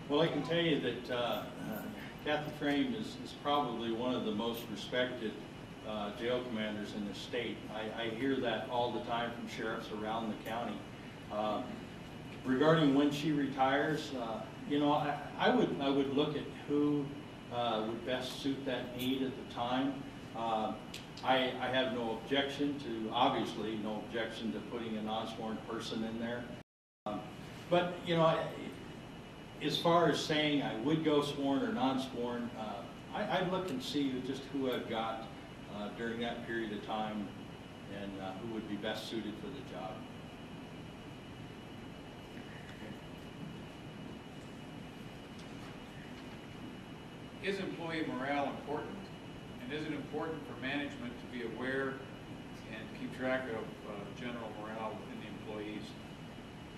Well, I can tell you that Kathy Frame is probably one of the most respected jail commanders in the state. I hear that all the time from sheriffs around the county. Regarding when she retires, you know, I would look at who would best suit that need at the time. I have no objection to, obviously, no objection to putting a non-sworn person in there. But, you know, as far as saying I would go sworn or non-sworn, I'd look and see just who I've got during that period of time and who would be best suited for the job. Is employee morale important? And is it important for management to be aware and keep track of general morale within the employees?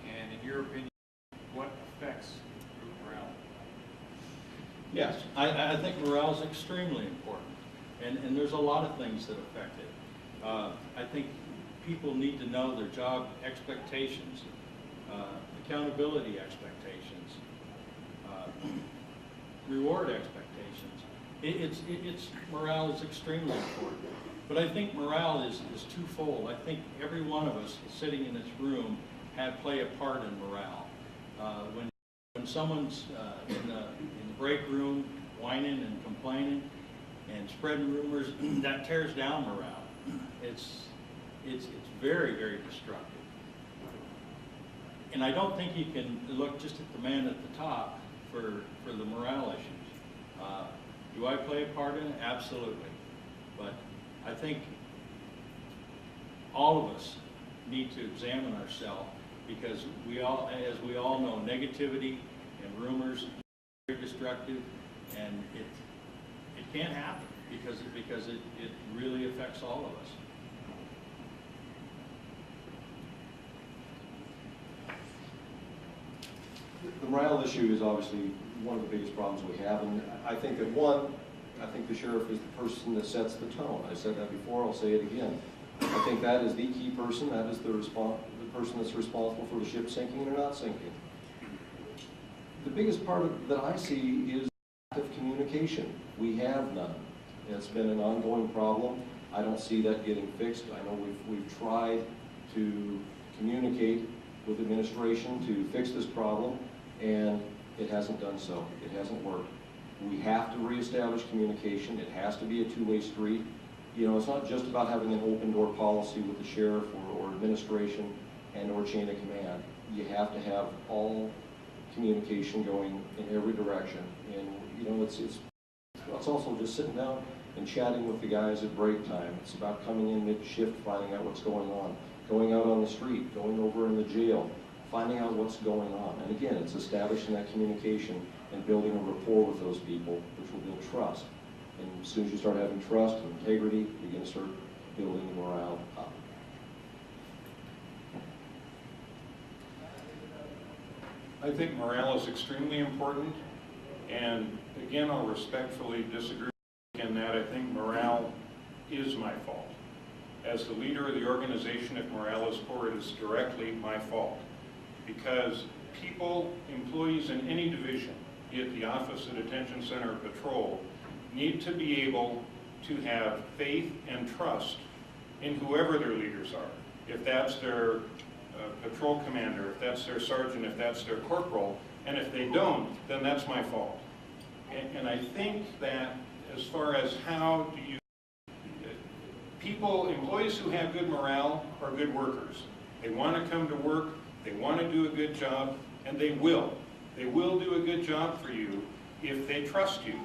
And in your opinion, what affects group morale? Yes, I think morale is extremely important, and there's a lot of things that affect it. I think people need to know their job expectations, accountability expectations, reward expectations. Morale is extremely important, but I think morale is twofold. I think every one of us sitting in this room play a part in morale. When someone's in the break room whining and complaining and spreading rumors, that tears down morale. It's very, very destructive. And I don't think you can look just at the man at the top for the morale issues. Do I play a part in it? Absolutely. But I think all of us need to examine ourselves, because as we all know, negativity and rumors are very destructive, and it can't happen because it really affects all of us. The morale issue is obviously one of the biggest problems we have, and I think that I think the sheriff is the person that sets the tone. I said that before, I'll say it again. I think that is the key person. That is the person that's responsible for the ship sinking or not sinking. The biggest part that I see is lack of communication. We have none. It's been an ongoing problem. I don't see that getting fixed. I know we've tried to communicate with administration to fix this problem, and it hasn't done so. It hasn't worked. We have to reestablish communication. It has to be a two-way street. You know, it's not just about having an open door policy with the sheriff or administration and or chain of command. You have to have all communication going in every direction. And you know, it's also just sitting down and chatting with the guys at break time. It's about coming in mid-shift, finding out what's going on, going out on the street, going over in the jail, finding out what's going on. And again, it's establishing that communication and building a rapport with those people, which will build trust. And as soon as you start having trust and integrity, you're going to start building morale up. I think morale is extremely important, and again, I'll respectfully disagree in that I think morale is my fault. As the leader of the organization, if morale is poor, it is directly my fault. Because people, employees in any division, be it the office, the detention center, or patrol, need to be able to have faith and trust in whoever their leaders are. If that's their patrol commander, if that's their sergeant, if that's their corporal, and if they don't, then that's my fault. And I think that as far as how do you, employees who have good morale are good workers. They want to come to work, they want to do a good job, and they will. They will do a good job for you if they trust you.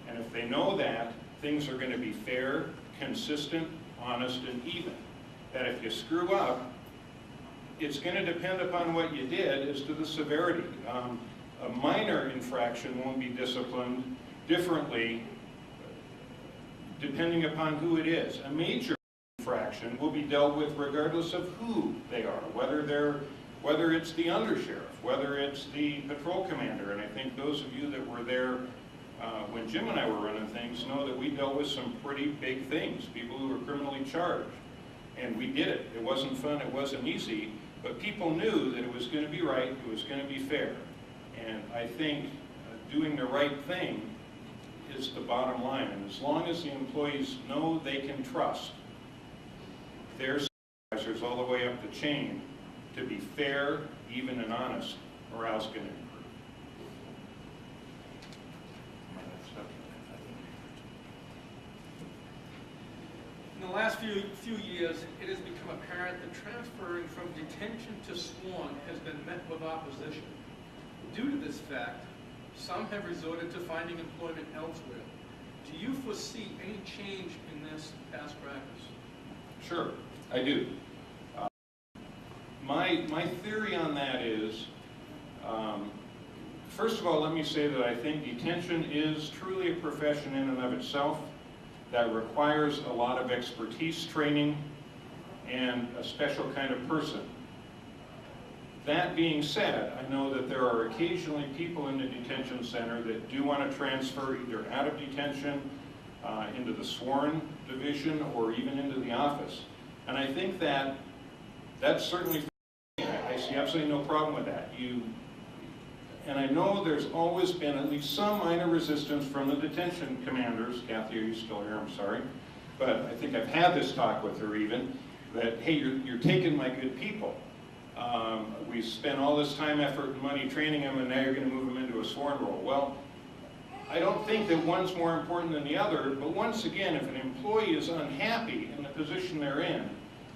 And if they know that things are going to be fair, consistent, honest, and even. That if you screw up, it's going to depend upon what you did as to the severity. A minor infraction won't be disciplined differently depending upon who it is. A major infraction will be dealt with regardless of who they are, whether it's the undersheriff, whether it's the patrol commander. And I think those of you that were there when Jim and I were running things know that we dealt with some pretty big things, people who were criminally charged. And we did it. It wasn't fun, it wasn't easy, but people knew that it was going to be right, it was going to be fair. And I think doing the right thing is the bottom line. And as long as the employees know they can trust their supervisors all the way up the chain to be fair, even, and honest, morale's going to improve. In the last few years, it has become apparent that transferring from detention to sworn has been met with opposition. Due to this fact, some have resorted to finding employment elsewhere. Do you foresee any change in this past practice? Sure, I do. My theory on that is, first of all, let me say that I think detention is truly a profession in and of itself that requires a lot of expertise training and a special kind of person. That being said, I know that there are occasionally people in the detention center that do want to transfer either out of detention into the sworn division or even into the office. And I think that that's certainly, I see absolutely no problem with that. And I know there's always been at least some minor resistance from the detention commanders. Kathy, are you still here? I'm sorry. But I think I've had this talk with her even, that, hey, you're taking my good people. We spent all this time, effort, and money training them, and now you're going to move them into a sworn role. Well, I don't think that one's more important than the other, but once again, if an employee is unhappy in the position they're in,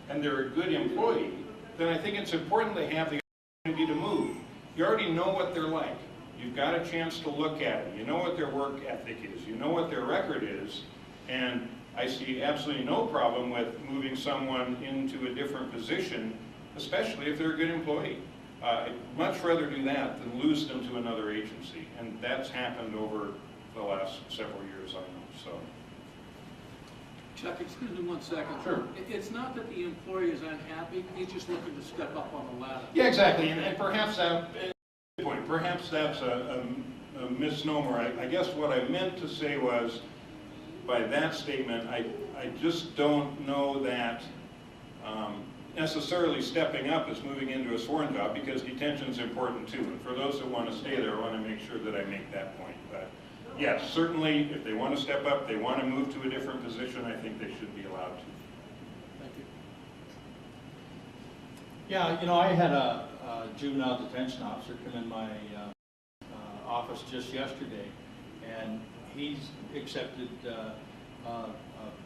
and they're a good employee, then I think it's important they have the opportunity to move. You already know what they're like. You've got a chance to look at it. You know what their work ethic is. You know what their record is. And I see absolutely no problem with moving someone into a different position, especially if they're a good employee. I'd much rather do that than lose them to another agency. And that's happened over the last several years, I know. So. Chuck, excuse me 1 second. Sure. It's not that the employee is unhappy, he's just looking to step up on the ladder. Yeah, exactly. And perhaps perhaps that's a misnomer. I guess what I meant to say was, by that statement, I just don't know that necessarily stepping up is moving into a sworn job, because detention's important too. And for those that want to stay there, I want to make sure that I make that point. But yes, certainly, if they want to step up, they want to move to a different position, I think they should be allowed to. Thank you. Yeah, you know, I had a juvenile detention officer come in my office just yesterday, and he's accepted a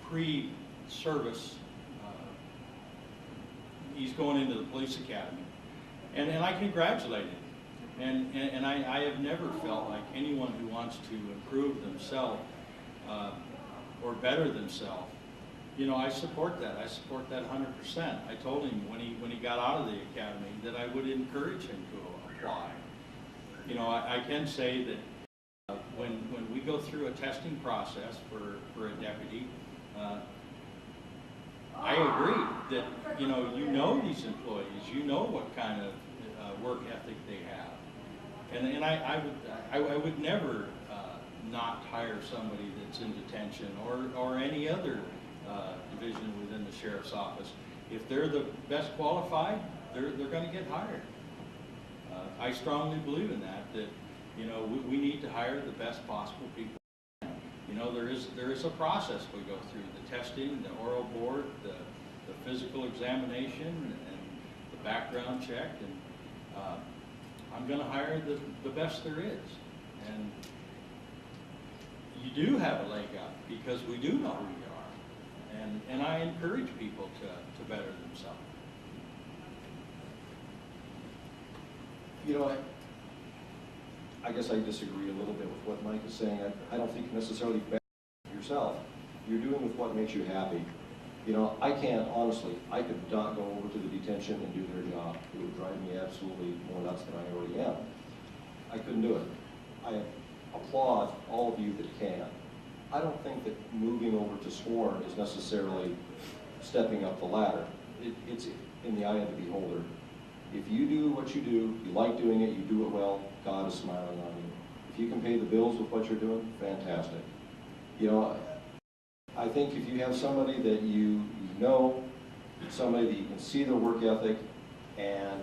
pre-service. He's going into the police academy, and I congratulate him. And I have never felt like anyone who wants to improve themselves or better themselves, you know, I support that. I support that 100%. I told him when he got out of the academy that I would encourage him to apply. You know, I can say that when we go through a testing process for a deputy, I agree that, you know these employees, you know what kind of work ethic they have. And I would never not hire somebody that's in detention or any other division within the sheriff's office. If they're the best qualified, they're going to get hired. I strongly believe in that you know, we need to hire the best possible people. You know, there is a process we go through: the testing, the oral board, the physical examination, and the background check. And I'm going to hire the best there is. And you do have a leg up because we do know who you are. And I encourage people to better themselves. You know, I guess I disagree a little bit with what Mike is saying. I don't think necessarily better yourself. You're doing with what makes you happy. You know, I can't, honestly, I could not go over to the detention and do their job. It would drive me absolutely more nuts than I already am. I couldn't do it. I applaud all of you that can. I don't think that moving over to sworn is necessarily stepping up the ladder. It's in the eye of the beholder. If you do what you do, you like doing it, you do it well, God is smiling on you. If you can pay the bills with what you're doing, fantastic. You know, I think if you have somebody that you know, somebody that you can see their work ethic, and